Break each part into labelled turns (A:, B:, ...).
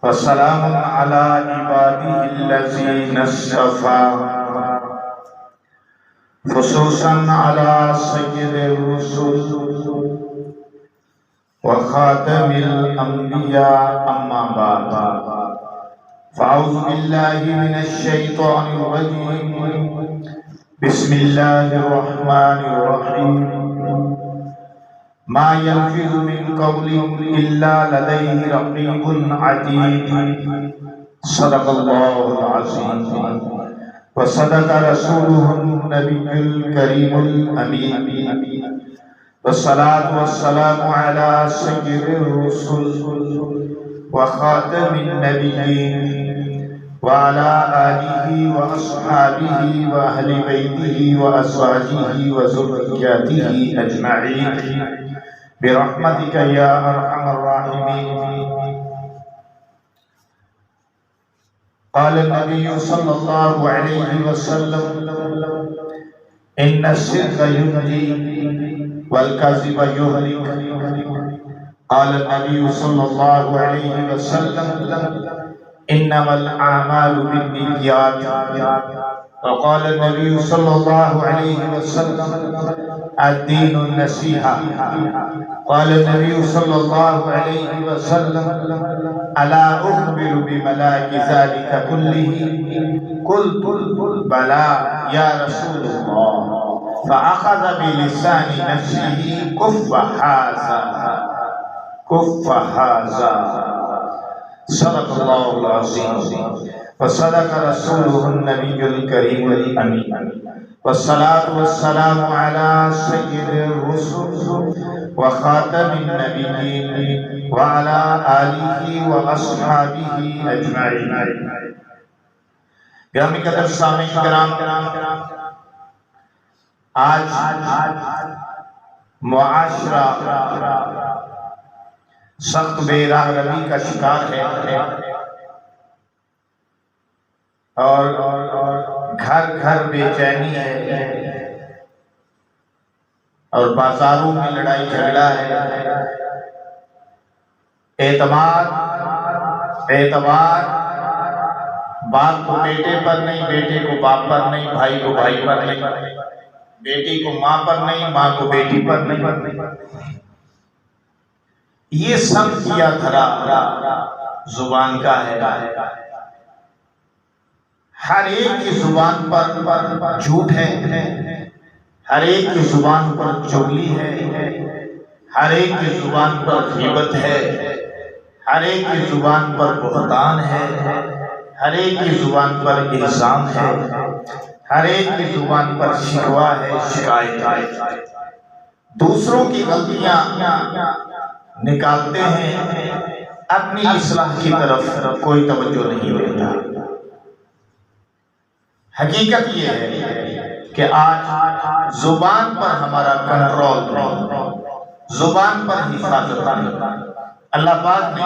A: وسلام على عباده الذين اصطفى خصوصا على سيد الرسل وخاتم الأنبياء أما بعد فأعوذ بالله من الشيطان الرجيم بسم الله الرحمن الرحيم ما يلفظ من قول إلا لديه رقيب عتيد صدق الله العظيم وصدق رسوله النبي الكريم الأمين والصلاة والسلام على سيد الرسل وخاتم النبيين وعلى آله وأصحابه وأهل بيته وأزواجه وذرياته أجمعين برحمتك يا أرحم الراحمين. قال النبي صلى الله عليه وسلم إن الصدق يهدي والكذب يهلك. قال النبي صلى الله عليه وسلم إنما الأعمال بالنيات. وقال النبي صلى الله عليه وسلم الدين النصيحة. قال النبي صلى الله عليه وسلم ألا أخبر بملاك ذلك كله؟ قلت بلى يا رسول الله. فأخذ بلسان نفسه كف هذا صدق الله العظيم وصدق رسوله النبي الكريم الأمين والصلاة والسلام على سيد الرسل وخاتم النبيين وعلى آله وأصحابه أجمعين. گرامی قدر سامعین کرام، آج معاشرہ سخت بے راہ روی کا شکار ہے اور گھر گھر بے چینی ہے اور بازاروں میں لڑائی جھگڑا ہے. اعتبار باپ کو بیٹے پر نہیں، بیٹے کو باپ پر نہیں، بھائی کو بھائی پر نہیں، بیٹی کو ماں پر نہیں، ماں کو بیٹی پر نہیں. یہ سب کیا دھرا زبان کا ہے. ہر ایک کی زبان پر جھوٹ ہے، ہر ایک کی زبان پر چغلی ہے، ہر ایک کی زبان پر غیبت ہے، ہر ایک کی زبان پر بہتان ہے، ہر ایک کی زبان پر الزام ہے، ہر ایک کی زبان پر شکوہ ہے، شکایت ہے. دوسروں کی غلطیاں نکالتے ہیں، اپنی اصلاح کی طرف کوئی توجہ نہیں دیتا. حقیقت یہ ہے کہ آج زبان پر ہمارا کنٹرول نہیں، زبان پر حفاظت نہیں. اللہ پاک نے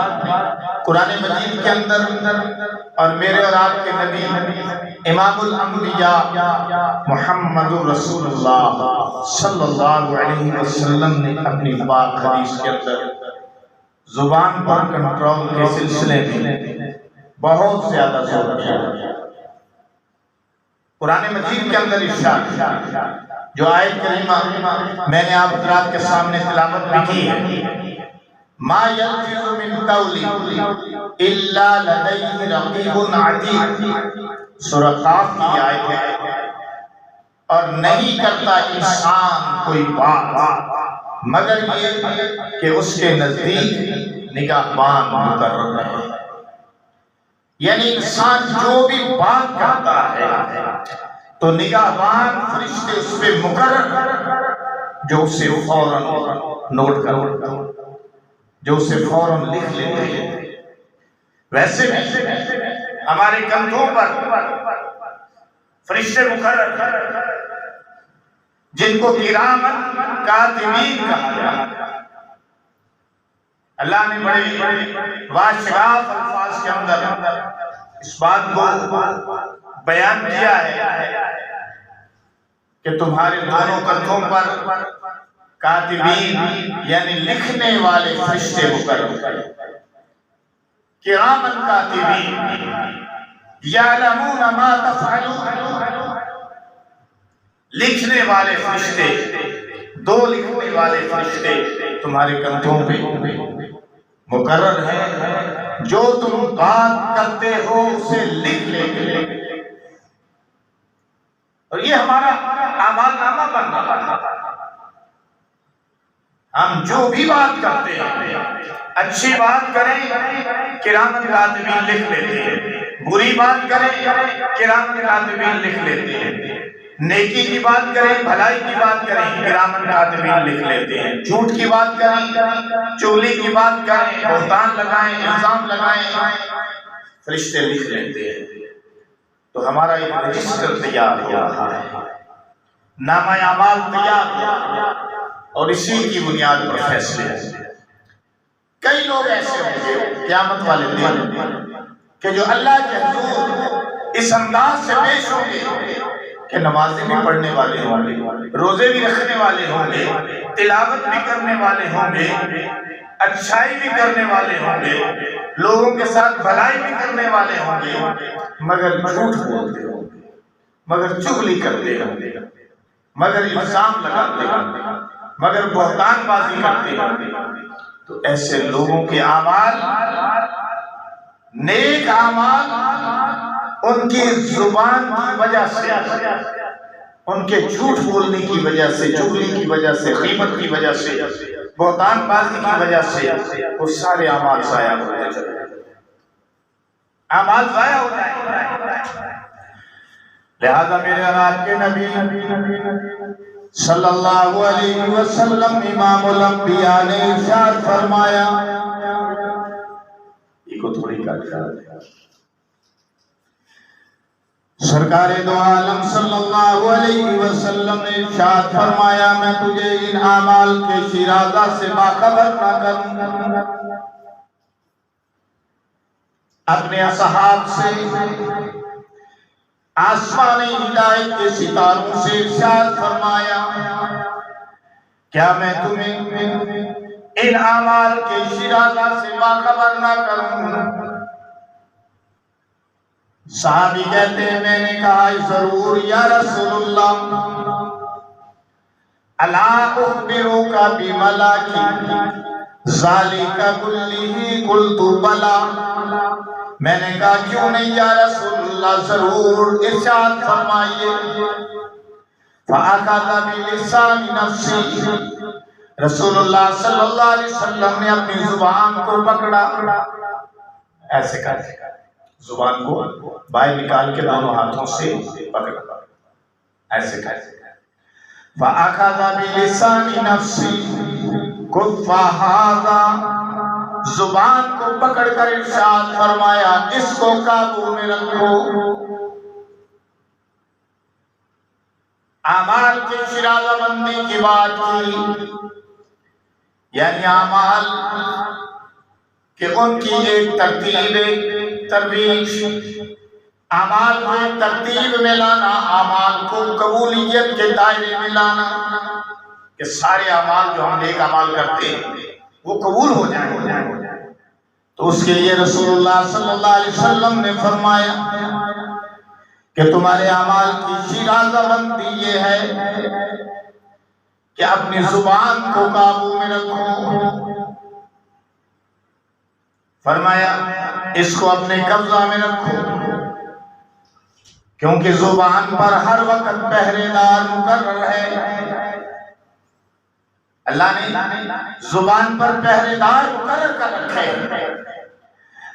A: قرآن مجید کے اندر اور میرے اور آپ کے نبی امام الانبیاء محمد رسول اللہ صلی اللہ علیہ وسلم نے اپنی پاک حدیث کے اندر زبان پر کنٹرول کے سلسلے میں بہت زیادہ زور دیا. قرآن مجید کے اندر ارشاد جو آیت کریمہ میں نے آپ حضرات کے سامنے تلاوت بھی کی ہے، ما یلفظ من قول الا لدیہ رقیب عتید، سورہ قاف کی آیت ہے. اور نہیں کرتا انسان کوئی بات مگر یہ کہ اس کے نزدیک نگہبان مقرر ہے. یعنی انسان جو بھی بات کرتا ہے تو نگہبان فرشتے اس پہ مقرر جو اسے فوراً نوٹ کر، جو اسے فوراً لکھ لیتے ہیں. ویسے بھی ہمارے کندھوں پر فرشتے مقرر جن کو کرامن کاتبین کہا جاتا ہے. اللہ نے بڑے واشگاف الفاظ کے اندر اس بات کو بیان کیا ہے کہ تمہارے دونوں کندھوں پر کاتبین یعنی لکھنے والے فرشتے مقرر. کرامن کاتبین یعلمون ما تفعلون، لکھنے والے فرشتے، دو لکھنے والے فرشتے تمہارے کندھوں پہ مقرر ہیں، جو تم بات کرتے ہو اسے لکھ لیں گے۔ اور یہ ہمارا اعمال نامہ بن رہا ہے، ہم جو بھی بات کرتے ہیں، اچھی بات کریں کرامن کاتبین لکھ لیتے ہیں، بری بات کریں کرامن کاتبین لکھ لیتے ہیں، نیکی کی بات کریں بھلائی کی بات کریں کرامن کاتبین لکھ لیتے ہیں، جھوٹ کی بات کریں چغلی کی بات کریں بہتان لگائیں الزام لگائیں فرشتے لکھ لیتے ہیں۔ تو ہمارا ایک رجسٹر تیار ہو رہا ہے، نامہ اعمال تیار ہو، اور اسی کی بنیاد پر فیصلے ہیں۔ کئی لوگ ایسے ہوں گے قیامت والے دن کہ جو اللہ کے حضور اس انداز سے پیش ہوں گے کہ نمازیں بھی پڑھنے والے ہوں گے، روزے بھی رکھنے والے ہوں گے، تلاوت بھی کرنے والے ہوں گے، اچھائی بھی کرنے والے ہوں گے، لوگوں کے ساتھ بھلائی بھی کرنے والے ہوں گے، مگر جھوٹ بولتے ہوں گے، مگر چغلی کرتے ہوں گے، مگر الزام لگاتے ہوں گے، مگر بہتان بازی کرتے ہوں گے۔ تو ایسے لوگوں کے اعمال، نیک اعمال، ان کی زبان کی وجہ سے، ان کے جھوٹ بولنے کی وجہ سے، چغلی کی وجہ سے، غیبت کی وجہ سے، بہتان بازی کی وجہ سے وہ سارے اعمال ضائع ہوتے چلے جائیں، اعمال ضائع ہو جائیں۔ لہذا میرے اور آپ کے نبی صلی اللہ علیہ وسلم امام الانبیاء نے ارشاد فرمایا، یہ کو تھوڑی کاٹ کر سرکار دو عالم صلی اللہ علیہ وسلم نے ارشاد فرمایا، میں تجھے ان اعمال کے شیرازہ سے باخبر نہ کروں، اپنے اصحاب سے آسمانی ہدایت کے ستاروں سے ارشاد فرمایا، کیا میں تمہیں ان اعمال کے شیرازہ سے باخبر نہ کروں؟ صحابی کہتے ہیں میں نے کہا ضرور یا رسول اللہ، الا اخبرک بملاک ذالک کلہ؟ قلت بلا، میں نے کہا کیوں نہیں یا رسول اللہ، ضرور، ارشاد فرمائیے۔ فَأَخَذَ بِلِسَانِ نَفْسِهِ، رسول اللہ صلی اللہ علیہ وسلم نے اپنی زبان کو پکڑا، ایسے کرتے زبان کو باہر نکال کے دونوں ہاتھوں سے پکڑا، ایسے کرتے۔ فَأَخَذَ بِلِسَانِ نَفْسِهِ كُفَّ هَذَا، زبان کو پکڑ کر ارشاد فرمایا اس کو قابو میں رکھو۔ اعمال کی شیرازہ بندی کی بات کی، یعنی اعمال کہ ان کی ایک ترتیب، ایک ترویج، اعمال کو ایک ترتیب میں لانا، اعمال کو قبولیت کے دائرے میں لانا، کہ سارے اعمال جو ہم ایک اعمال کرتے ہیں وہ قبول ہو جائیں۔ تو اس کے لیے رسول اللہ صلی اللہ علیہ وسلم نے فرمایا کہ تمہارے اعمال کی شیرازہ بندی یہ ہے کہ اپنی زبان کو قابو میں رکھو، فرمایا اس کو اپنے قبضہ میں رکھو، کیونکہ زبان پر ہر وقت پہرے دار مقرر ہے۔ اللہ نے زبان پر پہرے دار مقرر کر رکھے۔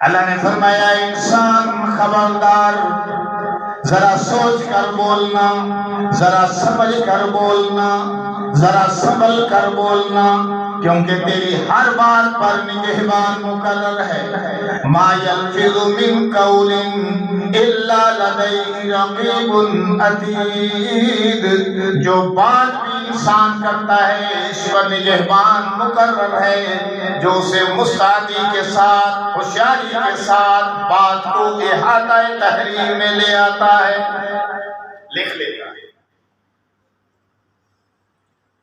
A: اللہ نے فرمایا انسان خبردار، ذرا سوچ کر بولنا، ذرا سمجھ کر بولنا، ذرا سنبھل کر بولنا، کیونکہ تیری ہر بات پر نگہبان مقرر ہے۔ ما یلفظ من قول الا لدیہ رقیب عتید، جو بات بھی انسان کرتا ہے اس پر نگہبان مقرر ہے، جو اسے مستعدی کے ساتھ، ہوشیاری کے ساتھ بات کو احاطہ تحریر میں لے آتا ہے، لکھ لیتا ہے۔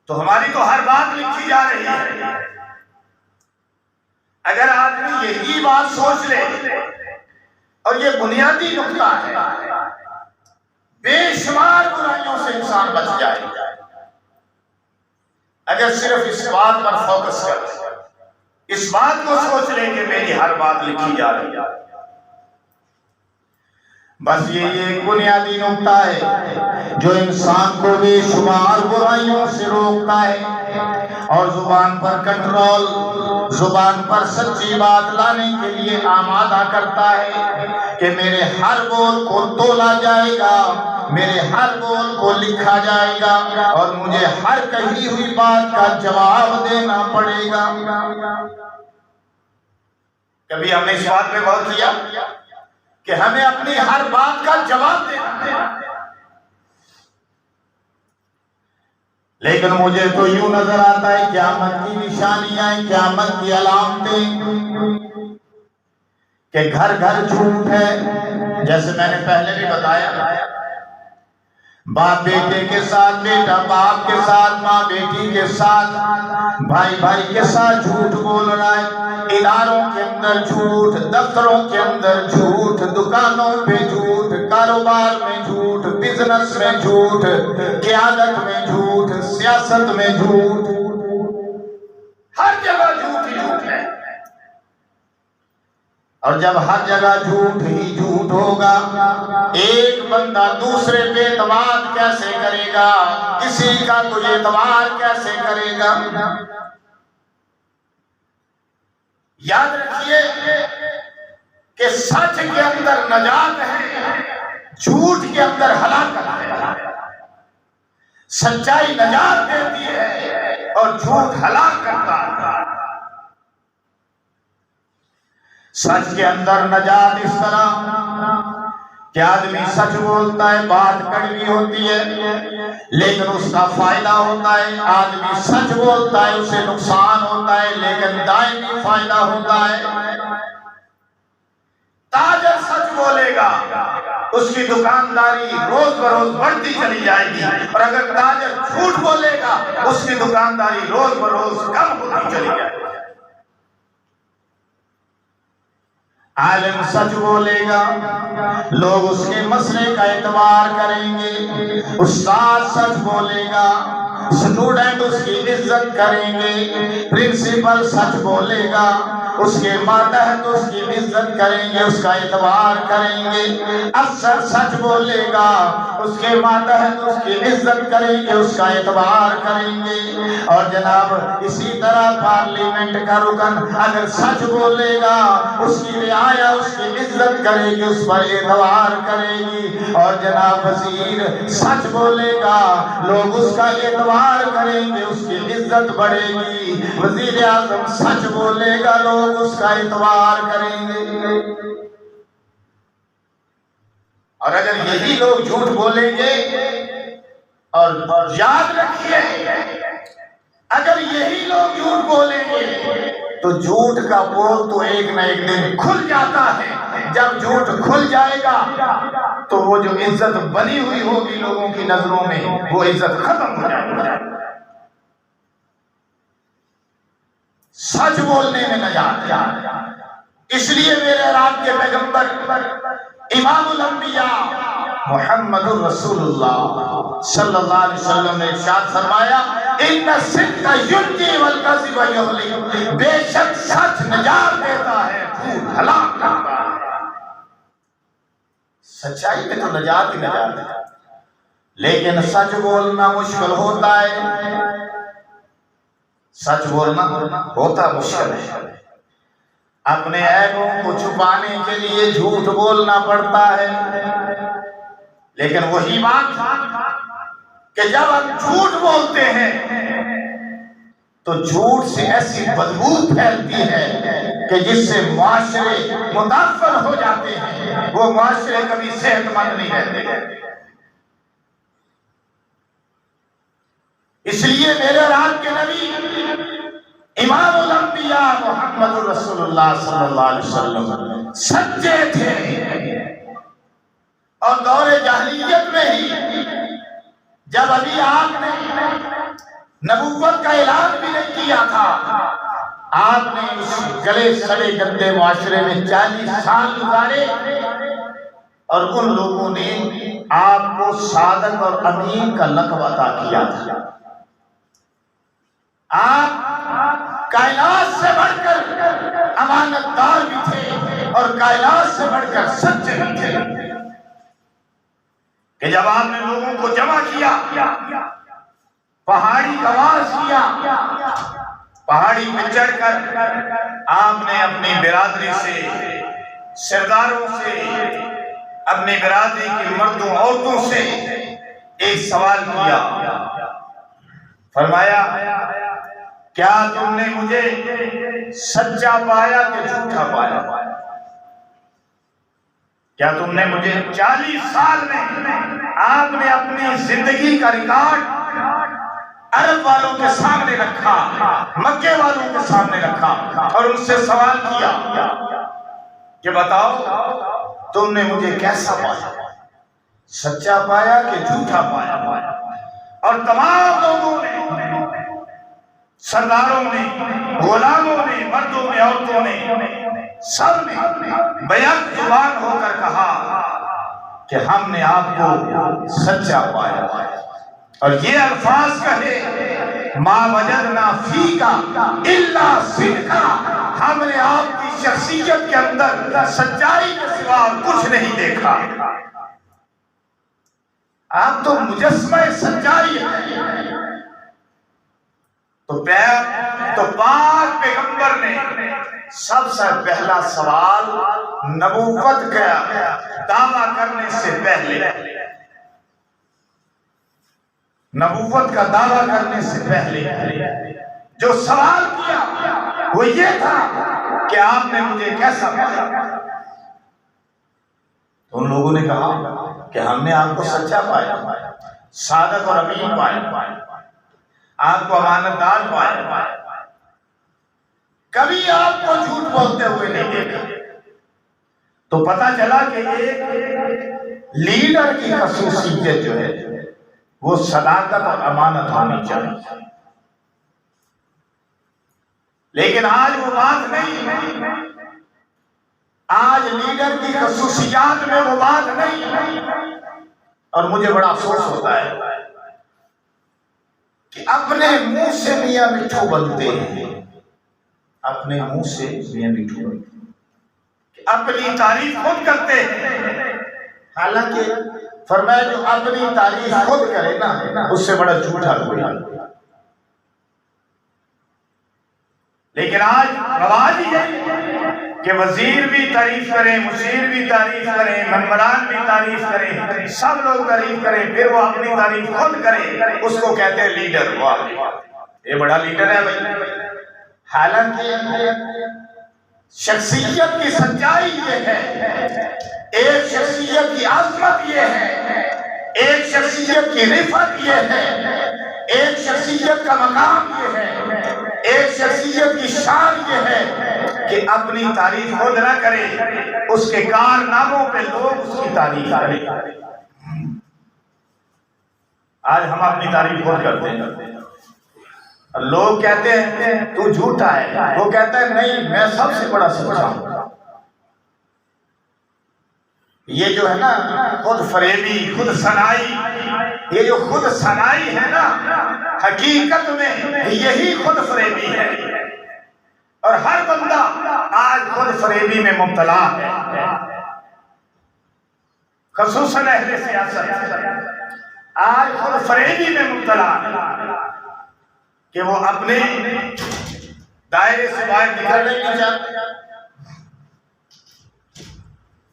A: تو ہماری تو ہر بات لکھی جا رہی ہے، اگر آدمی یہی بات سوچ لے، اور یہ بنیادی نقطہ ہے، بے شمار برائیوں سے انسان بچ جائے گا اگر صرف اس بات پر فوکس کر، اس بات کو سوچ لے کہ میری ہر بات لکھی جا رہی ہے۔ بس یہ ایک بنیادی نقطہ ہے جو انسان کو بے شمار برائیوں سے روکتا ہے، اور زبان پر کنٹرول، زبان پر سچی بات لانے کے لیے آمادہ کرتا ہے کہ میرے ہر بول کو تولا جائے گا، میرے ہر بول کو لکھا جائے گا، اور مجھے ہر کہی ہوئی بات کا جواب دینا پڑے گا۔ کبھی ہم نے اس بات پہ غور کیا کہ ہمیں اپنی ہر بات کا جواب دینا ہے؟ لیکن مجھے تو یوں نظر آتا ہے قیامت کی نشانیاں، قیامت کی علامتیں، کہ گھر گھر جھوٹ ہے۔ جیسے میں نے پہلے بھی بتایا، باپ بیٹے کے ساتھ، بیٹا باپ کے ساتھ، ماں بیٹی کے ساتھ، بھائی بھائی کے ساتھ جھوٹ بول رہا ہے، اداروں کے اندر جھوٹ، دفتروں کے اندر جھوٹ، دکانوں پہ جھوٹ، کاروبار میں جھوٹ، بزنس میں جھوٹ، قیادت میں جھوٹ، سیاست میں جھوٹ، ہر جگہ جھوٹ ہی جھوٹ ہے۔ اور جب ہر جگہ جھوٹ ہی جھوٹ ہوگا، ایک بندہ دوسرے پہ اعتماد کیسے کرے گا؟ کسی کا کوئی اعتماد کیسے کرے گا؟ یاد رکھیے کہ سچ کے اندر نجات ہے، جھوٹ کے اندر ہلاکت ہے۔ سچائی نجات دیتی ہے اور جھوٹ ہلاک کرتا ہے۔ سچ کے اندر نجات اس طرح کہ آدمی سچ بولتا ہے، بات کڑوی ہوتی ہے لیکن اس کا فائدہ ہوتا ہے، آدمی سچ بولتا ہے اسے نقصان ہوتا ہے لیکن دائمی فائدہ ہوتا ہے۔ تاجر سچ بولے گا، اس کی دکانداری روز بروز بڑھتی چلی جائے گی، اور اگر تاجر جھوٹ بولے گا اس کی دکانداری روز بروز کم ہوتی چلی جائے گی۔ عالم سچ بولے گا، لوگ اس کے مسئلے کا اعتبار کریں گے، استاد سچ بولے گا، اسٹوڈنٹ اس کی عزت کریں گے، پرنسپل سچ بولے گا، اس کے ماتحت اس کی عزت کریں گے، اس کا اعتبار کریں گے، افسر سچ بولے گا، اس کے ماتحت اس کی عزت کریں گے، اس کا اعتبار کریں گے۔ اور جناب اسی طرح پارلیمنٹ کا رکن اگر سچ بولے گا، اس کی رعایا اس کی عزت کرے گی، اس پر اعتبار کرے گی۔ اور جناب وزیر سچ بولے گا، لوگ اس کا اعتبار کریں گے، اس کی عزت بڑھے گی۔ وزیر اعظم سچ بولے گا، لوگ اس کا اعتبار کریں گے۔ اور اگر یہی لوگ جھوٹ بولیں گے، اور یاد رکھیے اگر یہی لوگ جھوٹ بولیں گے تو جھوٹ کا پول تو ایک نہ ایک دن کھل جاتا ہے۔ جب جھوٹ کھل جائے گا تو وہ جو عزت بنی ہوئی ہوگی لوگوں کی نظروں میں، وہ عزت ختم ہو جائے گی۔ سچ بولنے میں نجات ہے۔ اس لیے میرے رات کے پیغمبر امام الانبیاء محمد الرسول اللہ صلی اللہ علیہ وسلم نے ارشاد فرمایا، ان الصدق ینجی والکذب یہلک، بے شک سچ نجات دیتا ہے، جھوٹ ہلاک کرتا ہے۔ سچائی میں تو نجات ہی نجات ہے، لیکن سچ بولنا مشکل ہوتا ہے۔ سچ بولنا ہوتا مشکل ہے، اپنے عیبوں کو چھپانے کے لیے جھوٹ بولنا پڑتا ہے۔ لیکن وہی بات کہ جب ہم جھوٹ بولتے ہیں تو جھوٹ سے ایسی بدبو پھیلتی ہے کہ جس سے معاشرے متاثر ہو جاتے ہیں، وہ معاشرے کبھی صحت مند نہیں رہتے۔ اس لیے میرے رات کے نبی امام الانبیاء محمد رسول اللہ صلی اللہ علیہ وسلم سچے تھے، اور دور جاہلیت میں ہی جب ابھی آپ نے نبوت کا اعلان بھی نہیں کیا تھا، آپ نے اس گلے سڑے گندے معاشرے میں 40 سال گزارے اور ان لوگوں نے آپ کو صادق اور امین کا لقب عطا کیا تھا۔ آپ کائنات سے بڑھ کر امانت دار بھی تھے اور کائنات سے بڑھ کر سچے بھی تھے کہ جب آپ نے لوگوں کو جمع کیا، پہاڑی آواز کیا، پہاڑی پہ چڑھ کر آپ نے اپنی برادری سے، سرداروں سے، اپنی برادری کے مردوں عورتوں سے ایک سوال کیا، فرمایا کیا تم نے مجھے سچا پایا کہ جھوٹا پایا؟ کیا تم نے مجھے 40 سال میں آپ نے اپنی زندگی کا ریکارڈ عرب والوں کے سامنے رکھا، مکے والوں کے سامنے رکھا اور ان سے سوال کیا کہ بتاؤ تم نے مجھے کیسا پایا، سچا پایا کہ جھوٹا پایا؟ اور تمام لوگوں نے، سرداروں نے، غلاموں نے، مردوں نے، عورتوں نے، سب نے بیک زبان ہو کر کہا کہ ہم نے آپ کو سچا پایا۔ اور یہ الفاظ کہے ما وجدنا فیکا الا صدقا، ہم نے آپ کی شخصیت کے اندر سچائی کے سوا کچھ نہیں دیکھا، آپ تو مجسمہ سچائی ہیں۔ تو پاک پیغمبر نے سب سے پہلا سوال نبوت کا دعویٰ کرنے سے پہلے، نبوت کا دعویٰ کرنے سے پہلے جو سوال کیا وہ یہ تھا کہ آپ نے مجھے کیسا پایا؟ تو ان لوگوں نے کہا کہ ہم نے آپ کو سچا پایا، صادق اور امین پایا، آپ کو امانت دار پایا، کبھی آپ کو جھوٹ بولتے ہوئے نہیں دیکھا۔ تو پتہ چلا کہ ایک لیڈر کی خصوصیت جو ہے وہ صداقت اور امانت ہونی چاہیے، لیکن آج وہ بات نہیں، آج لیڈر کی خصوصیات میں وہ بات نہیں، اور مجھے بڑا افسوس ہوتا ہے کہ اپنے منہ سے میاں مٹھو بنتے ہیں، اپنے منہ سے میاں مٹھو بنتے ہیں، اپنی تعریف خود کرتے ہیں، حالانکہ فرمایا جو اپنی تعریف خود کرے نا اس سے بڑا جھوٹا کوئی نہیں۔ لیکن آج رواج ہی ہے کہ وزیر بھی تعریف کریں، مشیر بھی تعریف کریں، ممبران بھی تعریف کریں، سب لوگ تعریف کریں، پھر وہ اپنی تعریف خود کرے، اس کو کہتے ہیں لیڈر۔ واہ یہ بڑا لیڈر ہے بھائی۔ حالانکہ شخصیت کی سچائی یہ ہے، ایک شخصیت کی عظمت یہ ہے، ایک شخصیت کی رفعت یہ ہے، ایک شخصیت کا مقام یہ ہے، ایک شخصیت کی شان یہ ہے کہ اپنی تعریف خود نہ کرے، اس کے کارناموں پہ لوگ اس کی تعریف کریں۔ آج ہم اپنی تعریف خود کرتے ہیں، لوگ کہتے ہیں تو جھوٹا ہے، وہ کہتا ہے نہیں میں سب سے بڑا سچا ہوں۔ یہ جو ہے نا خود فریبی، خود ثنائی، یہ جو خود ثنائی ہے نا حقیقت میں یہی خود فریبی ہے، اور ہر بندہ آج خود فریبی میں مبتلا ہے، خصوصاً اہل سیاست آج خود فریبی میں مبتلا ہے کہ وہ اپنے دائرے سے باہر نکلنے نہیں چاہتے۔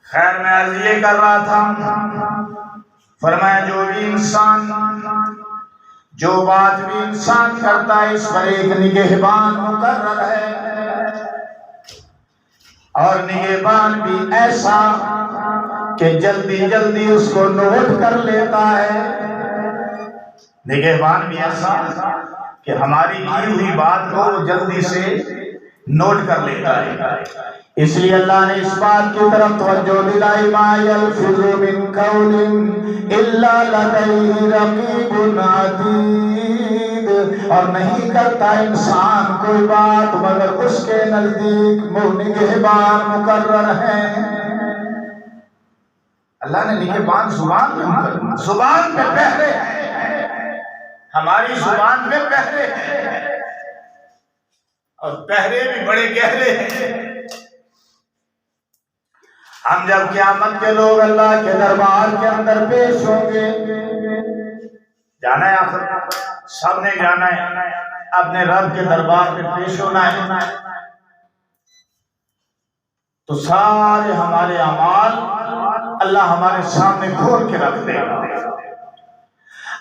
A: خیر میں عرض یہ کر رہا تھا، فرمایا جو بھی انسان، جو بات بھی انسان کرتا ہے اس پر ایک نگہبان مقرر ہے، اور نگہبان بھی ایسا کہ جلدی جلدی اس کو نوٹ کر لیتا ہے، نگہبان بھی ایسا کہ ہماری کی ہوئی بات کو وہ جلدی سے نوٹ کر لیتا ہے۔ اس لیے اللہ نے اس بات کی طرف توجہ دلائی ما یلفظ من قول الا لدیہ رقیب عتید، اور نہیں کرتا انسان کوئی بات مگر اس کے نزدیک نگہبان مقرر ہیں۔ اللہ نے نگہبان زبان میں مقرر، زبان پہ پہرے ہیں، ہماری زبان پہ پہرے ہیں، اور پہرے بھی بڑے گہرے ہیں۔ ہم جب قیامت کے لوگ اللہ کے دربار کے اندر پیش ہوں گے، جانا ہے آخر سب نے جانا ہے، اپنے رب کے دربار پہ پیش ہونا ہے، تو سارے ہمارے اعمال اللہ ہمارے سامنے کھول کے رکھ دے گا۔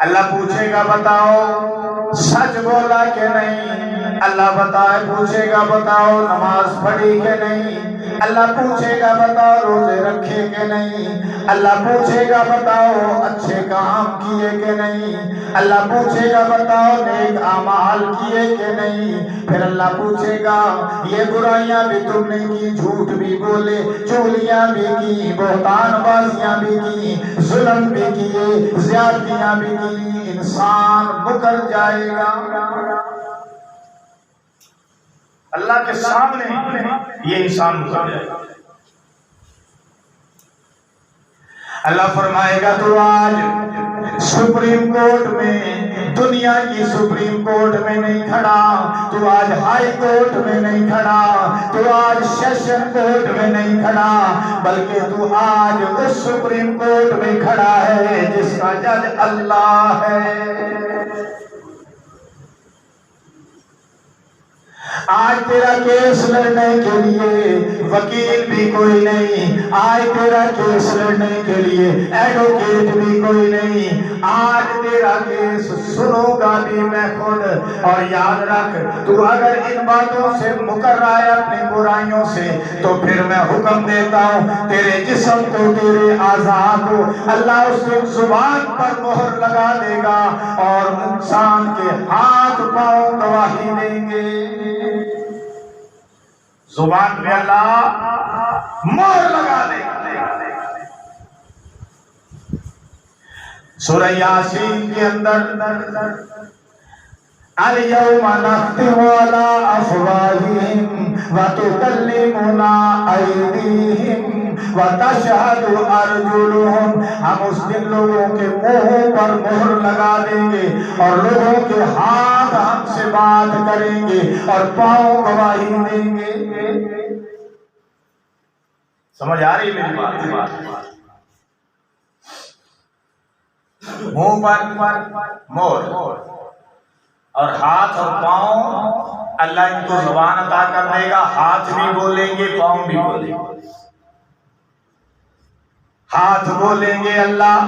A: اللہ پوچھے گا بتاؤ سچ بولا کہ نہیں، اللہ بتائے پوچھے گا بتاؤ نماز پڑھی کہ نہیں، اللہ پوچھے گا بتاؤ روزے رکھے کہ نہیں، اللہ پوچھے گا بتاؤ اچھے کام کیے کہ نہیں، اللہ پوچھے گا بتاؤ نیک اعمال کیے کہ نہیں، پھر اللہ پوچھے گا یہ برائیاں بھی تم نے کی، جھوٹ بھی بولے، چولیاں بھی کی، بہتان بازیاں بھی کی، ظلم بھی کیے، زیادتیاں بھی کی، انسان مکر جائے گا اللہ کے سامنے، یہ انسان مکر جائے گا۔ اللہ فرمائے گا تو آج سپریم کورٹ میں، دنیا کی سپریم کورٹ میں نہیں کھڑا، تو آج ہائی کورٹ میں نہیں کھڑا، تو آج سیشن کورٹ میں نہیں کھڑا، بلکہ تو آج اس سپریم کورٹ میں کھڑا ہے جس کا جج اللہ ہے۔ آج تیرا کیس لڑنے کے لیے وکیل بھی کوئی نہیں، آج تیرا کیس لڑنے کے لیے ایڈوکیٹ بھی کوئی نہیں، آج تیرا کیس سنوں گا بھی میں خود۔ اور یاد رکھ تو اگر ان باتوں سے مکر رہا ہے اپنی برائیوں سے، تو پھر میں حکم دیتا ہوں تیرے جسم کو، تیرے اعضاء کو اللہ اس کی زبان پر مہر لگا دے گا، اور انسان کے ہاتھ پاؤں گواہی دیں گے۔ زبان پہ اللہ مہر لگا دے گا۔ سورہ یاسین کے اندر اليوم نختم على افواہہم وتکلمنا ایدیہم وتشہد ارجلہم، ہم اس دن لوگوں کے منہوں پر مہر لگا دیں گے، اور لوگوں کے ہاتھ ہم سے بات کریں گے، اور پاؤں گواہی دیں گے۔ سمجھ آ رہی میری بات؟ منہ پر مہر، اور ہاتھ اور پاؤں اللہ ان کو زبان عطا کر دے گا، ہاتھ بھی بولیں گے پاؤں بھی بولیں گے۔ ہاتھ بولیں گے اللہ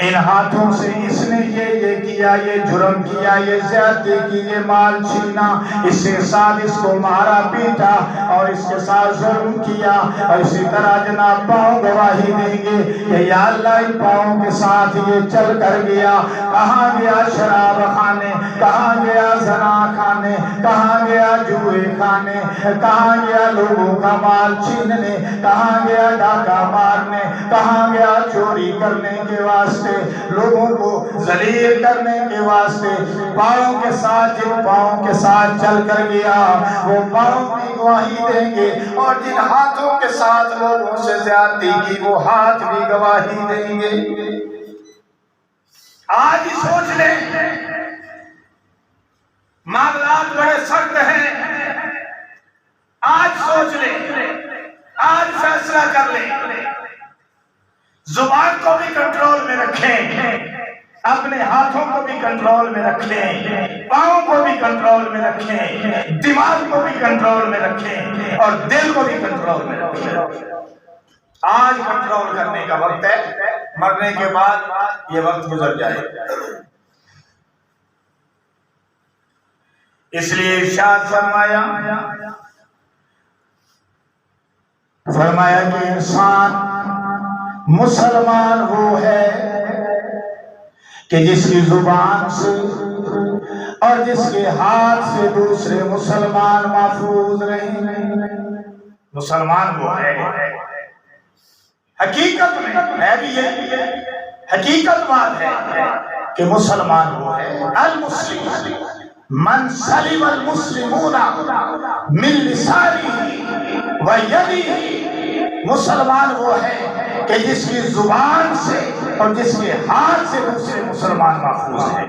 A: ان ہاتھوں سے اس نے یہ کیا، یہ جرم کیا، یہ زیادتی کی، یہ مال چھینا، اس کے ساتھ اس کو مارا پیٹا اور اس کے ساتھ ظلم کیا، اور اسی طرح جناب پاؤں گواہی دیں گے کہ یا اللہ ان پاؤں کے ساتھ یہ چل کر گیا، کہاں گیا شراب کھانے، کہاں گیا زنا کھانے، کہاں گیا جوئے کھانے، کہاں گیا لوگوں کا مال چھیننے، کہاں گیا ڈاکہ مارنے، کہاں گیا چوری کرنے کے واسطے، لوگوں کو ذلیل کرنے کے واسطے۔ پاؤں کے ساتھ، جن پاؤں کے ساتھ چل کر گیا وہ پاؤں بھی گواہی دیں گے، اور جن ہاتھوں کے ساتھ لوگوں سے زیادتی کی وہ ہاتھ بھی گواہی دیں گے۔ آج ہی سوچ لیں، معاملات بڑے سخت ہیں، آج سوچ لیں، آج فیصلہ کر لیں، زبان کو بھی کنٹرول میں رکھیں، اپنے ہاتھوں کو بھی کنٹرول میں رکھیں، پاؤں کو بھی کنٹرول میں رکھیں، دماغ کو بھی کنٹرول میں رکھیں، اور دل کو بھی کنٹرول میں رکھیں۔ آج کنٹرول کرنے کا وقت ہے، مرنے کے بعد یہ وقت گزر جائے گا۔ اس لیے ارشاد فرمایا کہ انسان مسلمان وہ ہے کہ جس کی زبان سے اور جس کے ہاتھ سے دوسرے مسلمان محفوظ رہیں۔ مسلمان وہ ہے، حقیقت میں ہے بھی یہ حقیقت بات ہے کہ مسلمان وہ ہے المسلم من سلم المسلمون من لسانه ويده، مسلمان وہ ہے کہ جس کی زبان سے اور جس کے ہاتھ سے دوسرے مسلمان محفوظ ہے۔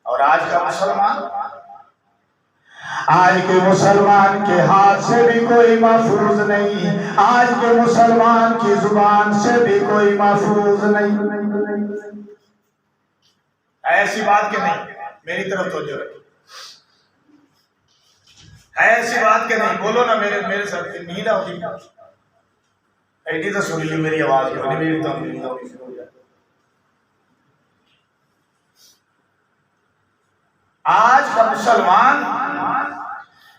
A: اور آج کا مسلمان، آج کے مسلمان کے ہاتھ سے بھی کوئی محفوظ نہیں، آج کے مسلمان کی زبان سے بھی کوئی محفوظ نہیں۔ ایسی بات کہ نہیں، میری طرف توجہ رکھیں، ایسی بات کہ نہیں، بولو نا میرے ساتھ نیند ہوگی، ایڈی تو سن لی میری آواز کو، میری تو نیند ہوگی شروع ہو جائے۔ آج کا مسلمان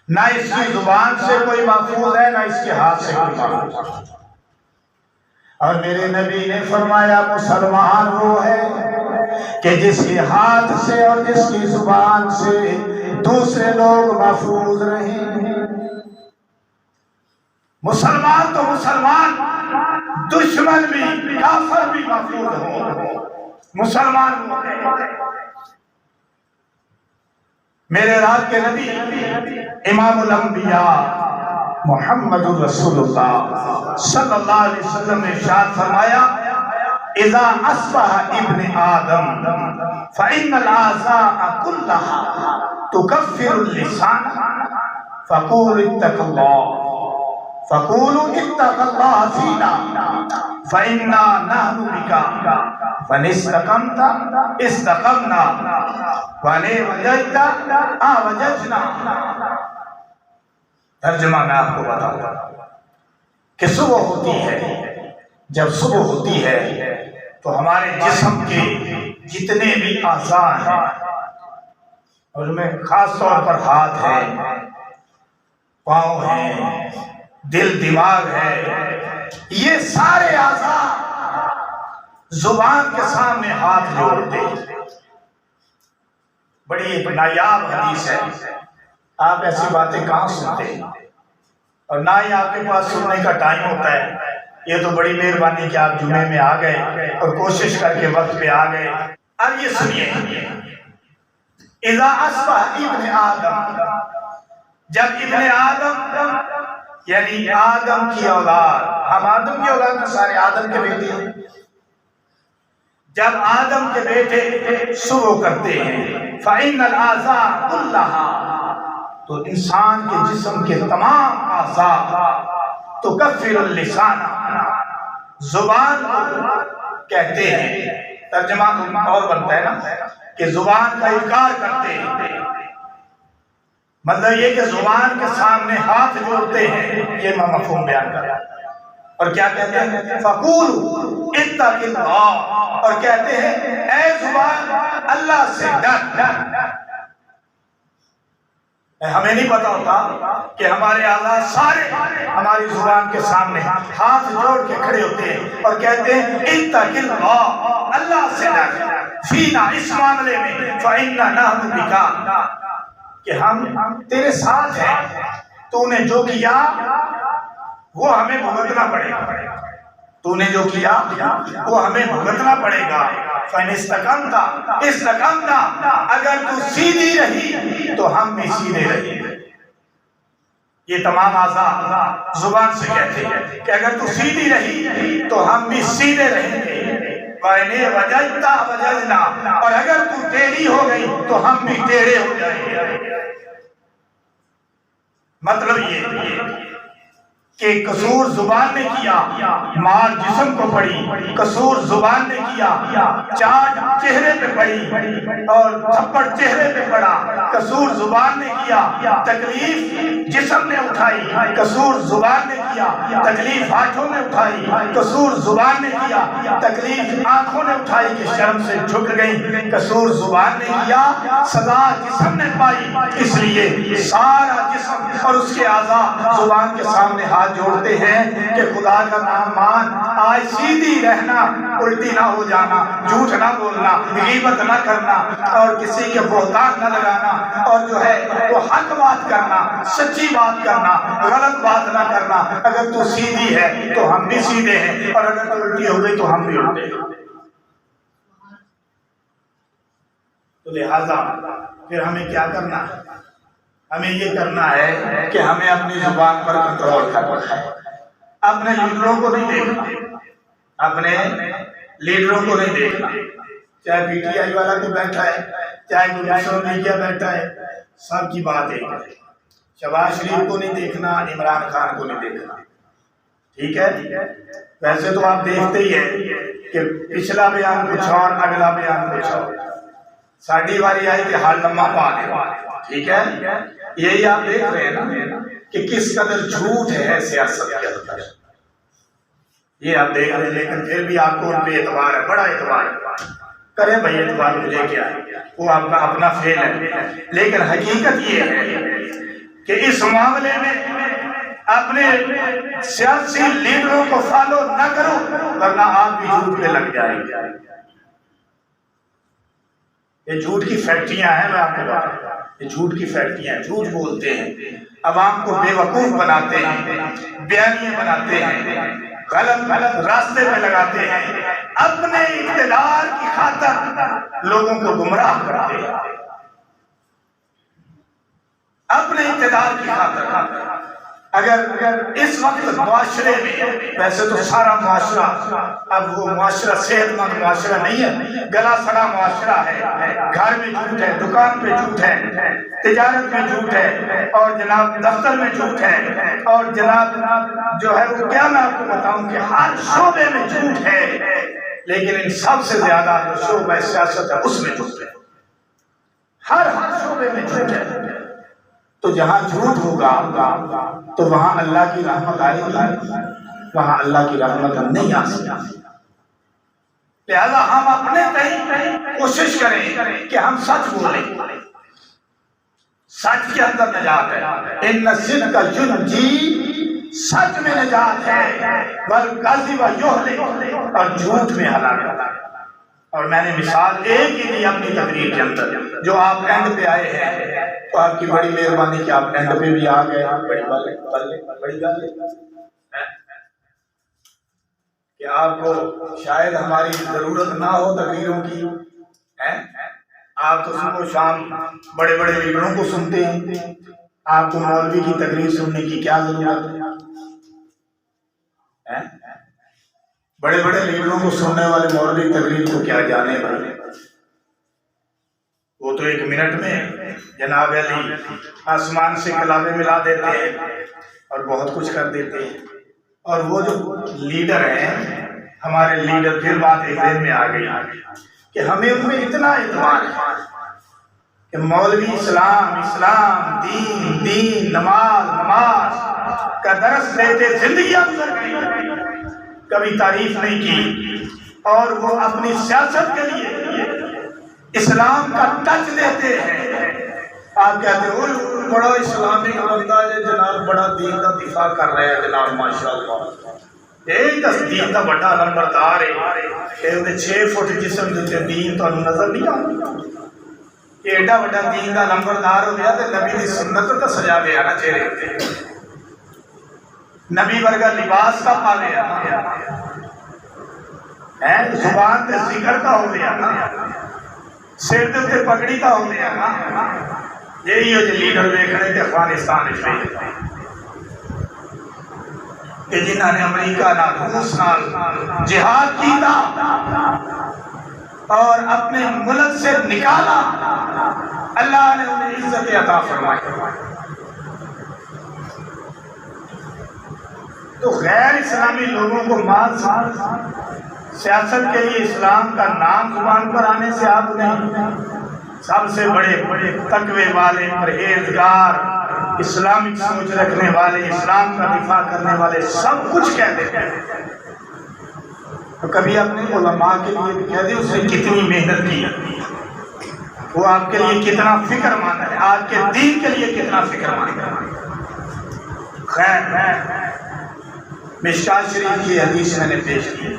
A: نہ اس کی زبان سے کوئی محفوظ ہے، نہ اس کے ہاتھ سے کوئی محفوظ ہے۔ اور میرے نبی نے فرمایا مسلمان وہ ہے کہ جس کے ہاتھ سے اور جس کی زبان سے دوسرے لوگ محفوظ رہیں۔ مسلمان تو مسلمان، دشمن بھی کافر بھی محفوظ ہوں، مسلمان وہ ہے۔ میرے رات کے نبی امام الانبیاء محمد رسول اللہ صلی اللہ علیہ وسلم نے ارشاد فرمایا اذا اصبح ابن آدم فإن الأعضاء كلها تكفر اللسان فقولوا اتق الله فينا فإنا نحن بك فَإِنْ اسْتَقَمْتَ اسْتَقَمْنَا وَإِنْ وَجَجْتَ وَجَجْنَا۔ ترجمہ میں آپ کو بتاؤں کہ صبح ہوتی ہے، جب صبح ہوتی ہے تو ہمارے جسم کے جتنے بھی اعضاء ہیں، اور میں خاص طور پر ہاتھ ہے، پاؤں ہے، دل دماغ ہے، یہ سارے اعضاء زبان کے سامنے ہاتھ جوڑتے۔ بڑی ایک نایاب حدیث ہے، آپ ایسی باتیں کہاں سنتے ہیں، اور نہ ہی آپ کے پاس سننے کا ٹائم ہوتا ہے۔ یہ تو بڑی مہربانی کہ آپ جمعے میں آ گئے اور کوشش کر کے وقت پہ آ گئے۔ اب یہ سنیے، اذا اصبح ابن آدم، جب ابن آدم یعنی آدم کی اولاد، ہم آدم کی اولاد میں سارے آدم کے بیٹے ہیں، جب آدم کے بیٹے صبح کرتے ہیں فَإِنَّ الْأَعْضَاءَ كُلَّهَا، تو انسان کے جسم کے تمام اعضاء تُكَفِّرُ اللِّسَانَ، زبان کہتے ہیں، ترجمہ اور بنتا ہے نا کہ زبان کا انکار کرتے ہیں، مطلب یہ کہ زبان کے سامنے ہاتھ جوڑتے ہیں، یہ میں مفہوم بیان کر رہا ہوں۔ اور کیا کہتے ہیں فَقُولُوا اتَّقِ اللَّهَ، اور کہتے ہیں اے زبان اللہ سے ڈر۔ ہمیں نہیں پتا ہوتا کہ ہمارے اعضاء سارے ہماری زبان کے سامنے ہاتھ جوڑ کے کھڑے ہوتے ہیں اور کہتے ہیں اتَّقِ اللَّهَ، اللہ سے ڈر، فینا، اس معاملے میں، فَإِنَّا نَحْنُ بِكَ، کہ ہم تیرے ساتھ ہیں، تو نے جو کیا وہ ہمیں بھگتنا پڑے گا، تو نے جو کیا وہ ہمیں بھگتنا پڑے گا۔ فَإِنِ اسْتَقَمْتَ اسْتَقَمْنَا، اگر تو سیدھی رہی تو ہم بھی سیدھے رہیں گے۔ یہ تمام اعضاء زبان سے کہتے ہیں کہ اگر تو سیدھی رہی تو ہم بھی سیدھے رہیں گے۔ وَإِنِ وَجَجْتَ وَجَجْنَا، اور اگر تو ٹیڑھی ہو گئی تو ہم بھی ٹیڑھے ہو جائیں گے۔ مطلب یہ کہ قصور زبان نے کیا، مار جسم کو پڑی، قصور زبان نے کیا، چاٹ چہرے پہ پڑی اور تھپڑ چہرے پہ پڑا، قصور زبان نے کیا، تکلیف جسم نے اٹھائی، قصور زبان نے کیا، تکلیف ہاتھوں نے اٹھائی، قصور زبان نے کیا، تکلیف آنکھوں نے اٹھائی کہ شرم سے جھک گئی، قصور زبان نے کیا، سزا جسم نے پائی، اس لیے سارا جسم اور اس کے اعضاء زبان کے سامنے ہاتھ جوڑتے ہیں کہ خدا کا نام مان، آج سیدھی رہنا، الٹی نہ ہو جانا، جھوٹ نہ بولنا، غیبت نہ کرنا، اور کسی کے بہتان نہ لگانا، اور جو ہے وہ حق بات کرنا، سچی بات کرنا، غلط بات نہ کرنا۔ اگر تو سیدھی ہے تو ہم بھی سیدھے ہیں، اور اگر تو الٹی ہو گئی تو ہم بھی الٹے ہیں۔ تو لہٰذا پھر ہمیں کیا کرنا ہے؟ ہمیں یہ کرنا ہے کہ ہمیں اپنی زبان پر کنٹرول کرنا ہے، اپنے لیڈروں کو نہیں دیکھنا، اپنے لیڈروں کو نہیں دیکھنا، چاہے پی ٹی آئی والا کوئی بیٹھا ہے، چاہے کوئی نیشنل میڈیا بیٹھا ہے، سب کی بات ایک ہے۔ شہباز شریف کو نہیں دیکھنا، عمران خان کو نہیں دیکھنا، ٹھیک ہے؟ ویسے تو آپ دیکھتے ہی ہیں کہ پچھلا بیان کچھ اور اگلا بیان کچھ اور، ساڑھی باری آئی کہ حال لمحہ پا دے، ٹھیک ہے؟ یہی آپ دیکھ رہے ہیں نا کہ کس قدر جھوٹ ہے سیاست کے اندر، یہ آپ دیکھ رہے ہیں، لیکن پھر بھی آپ کو ان پہ اعتبار ہے، بڑا اعتبار ہے۔ کریں بھائی اعتبار مجھے کیا ہے، وہ آپ کا اپنا فیل ہے، لیکن حقیقت یہ ہے کہ اس معاملے میں اپنے سیاسی لیڈروں کو فالو نہ کرو ورنہ آپ بھی جھوٹ پہ لگ جائیں گے۔ یہ جھوٹ کی فیکٹریاں ہیں، میں آپ کو بتا رہا ہوں، یہ جھوٹ کی فیکٹریاں ہیں، جھوٹ بولتے ہیں، عوام کو بے وقوف بناتے ہیں، بیانیے بناتے ہیں، غلط راستے پہ لگاتے ہیں، اپنے اقتدار کی خاطر لوگوں کو گمراہ کرتے ہیں، اپنے اقتدار کی خاطر۔ اگر اس وقت معاشرے میں، ویسے تو سارا معاشرہ اب وہ معاشرہ صحت مند معاشرہ نہیں ہے، گلا سڑا معاشرہ ہے، گھر میں جھوٹ ہے، دکان پہ جھوٹ ہے، تجارت میں جھوٹ ہے، اور جناب دفتر میں جھوٹ ہے، اور جناب جو ہے وہ کیا میں آپ کو بتاؤں کہ ہر شعبے میں جھوٹ ہے، لیکن ان سب سے زیادہ جو شعبہ سیاست ہے اس میں جھوٹ ہے، ہر شعبے میں جھوٹ ہے۔ تو جہاں جھوٹ ہوگا تو وہاں اللہ کی رحمت آئے گی، وہاں اللہ کی رحمت نہیں آ سکتی۔ لہذا ہم اپنے تئیں کوشش کریں کہ ہم سچ بولیں، سچ کے اندر نجات ہے، ان الصدق ینجی، سچ میں نجات ہے، والکذب یہلک، اور جھوٹ میں ہلاکت ہے۔ اور میں نے مثال ایک ہی دی اپنی تقریر کے اندر، جو آپ اینڈ پہ آئے ہیں تو آپ کی بڑی مہربانی کہ آپ اینڈ پہ بھی آ گئے، بڑی بات ہے کہ آپ کو شاید ہماری ضرورت نہ ہو تقریروں کی، آپ تو صبح و شام بڑے بڑے لیڈروں کو سنتے ہیں، آپ کو مولوی کی تقریر سننے کی کیا ضرورت ہے؟ بڑے بڑے لیڈروں کو سننے والے مولوی تقریر کو کیا جانے والے، وہ تو ایک منٹ میں جناب علی آسمان سے کلابیں ملا دیتے ہیں اور بہت کچھ کر دیتے ہیں۔ اور وہ جو لیڈر ہیں ہمارے لیڈر، پھر بات ایک دن میں آ گئی کہ ہمیں ان میں اتنا اعتبار ہے کہ مولوی اسلام دین نماز کا درس دیتے زندگیاں گزر گئی، کبھی تعریف نہیں کی، اور وہ اپنی سیاست کے لیے اسلام کا ٹچ دیتے ہیں۔ آپ کہتے ہیں بڑا اسلامک بندہ ہے جناب، بڑا دین کا دفاع کر رہے ہیں جناب، ماشاءاللہ، ایک دین کا بڑا نمبردار ہے کہ انہیں 6 فٹ جسم دیتے دین تو نظر نہیں آتا کہ ایڈا بڑا دین کا نمبردار ہو گیا تو نبی کی سنت تو سجا گیا نا چہرے تے، نبی ورگا لباس کا پا گیا نا، زبان تے ذکر کا ہو گیا نا، سر تے پگڑی کا ہو گیا نا۔ یہی جو لیڈر دیکھنے تھے افغانستان کہ جنہوں نے امریکہ نال روس نال جہاد کیتا اور اپنے ملک سے نکالا، اللہ نے انہیں عزت عطا فرمائی۔ تو غیر اسلامی لوگوں کو مال سیاست کے لیے اسلام کا نام زبان پر آنے سے آپ انہیں سب سے بڑے تقوی والے، پرہیزگار، اسلامک سوچ رکھنے والے، اسلام کا دفاع کرنے والے سب کچھ کہتے ہیں۔ تو کبھی اپنے علماء کے لیے بھی کہہ دیں اس نے کتنی محنت کی، وہ آپ کے لیے کتنا فکر مند ہے، آپ کے دین کے لیے کتنا فکر مند ہے۔ خیر، مشکوٰۃ شریف کی حدیث میں نے پیش کی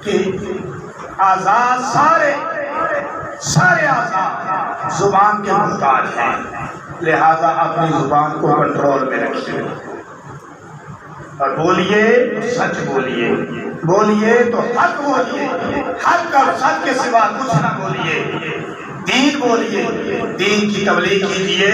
A: کہ آزاد سارے آزاد زبان کے محتاج ہیں، لہذا اپنی زبان کو کنٹرول میں رکھیے اور بولیے تو سچ بولیے تو حق بولیے، حق اور سچ کے سوا کچھ نہ بولیے، دین بولیے، دین کی تبلیغ کیجیے،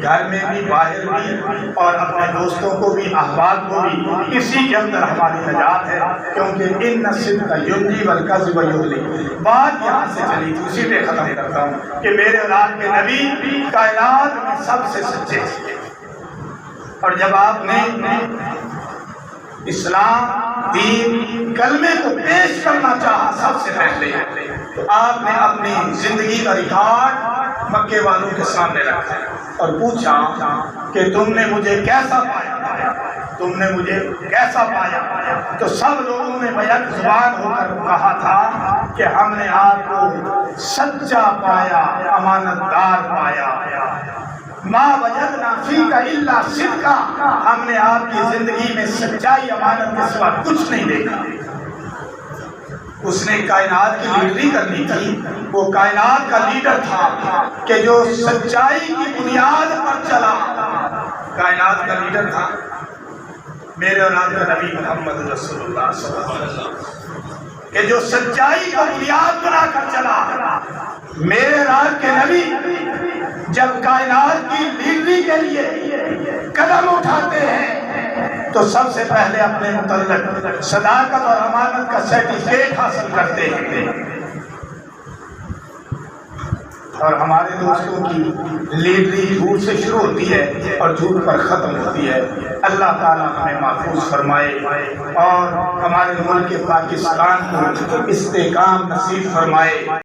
A: گھر میں بھی باہر بھی، اور اپنے دوستوں کو بھی، احباب کو بھی۔ اسی کے اندر ہماری نجات ہے، کیونکہ ان الصدق یبدی والکذب یغلی۔ بات یہاں سے چلی تھی، اسی پہ ختم کرتا ہوں کہ میرے اور آپ کے نبی کائنات میں سب سے سچے تھے، اور جب آپ نے اسلام، دین، کلمے کو پیش کرنا چاہا سب سے پہلے، تو آپ نے اپنی زندگی کا ریکارڈ مکے والوں کے سامنے رکھا اور پوچھا کہ تم نے مجھے کیسا پایا، تم نے مجھے کیسا پایا؟ تو سب لوگوں نے بیک زبان ہو کر کہا تھا کہ ہم نے آپ کو سچا پایا، امانت دار پایا۔ ما وجدنا فیک الا صدقا، ہم نے آپ کی زندگی میں سچائی، امانت کے سوا کچھ نہیں دیکھا۔ اس نے کائنات کی لیڈری کرنی تھی، وہ کائنات کا لیڈر تھا کہ جو سچائی کی بنیاد پر چلا، کائنات کا لیڈر تھا۔ میرے اور آپ کا نبی محمد رسول اللہ صلی اللہ علیہ وسلم کہ جو سچائی کا بنیاد بنا کر چلا۔ میرے اور آپ کے نبی جب کائنات کی لیڈری کے لیے قدم اٹھاتے ہیں تو سب سے پہلے اپنے متعلق صداقت اور امانت کا سرٹیفکیٹ حاصل کرتے ہیں، اور ہمارے دوستوں کی لیڈری جھوٹ سے شروع ہوتی ہے اور جھوٹ پر ختم ہوتی ہے۔ اللہ تعالیٰ ہمیں محفوظ فرمائے اور ہمارے ملک پاکستان کو استحکام نصیب فرمائے۔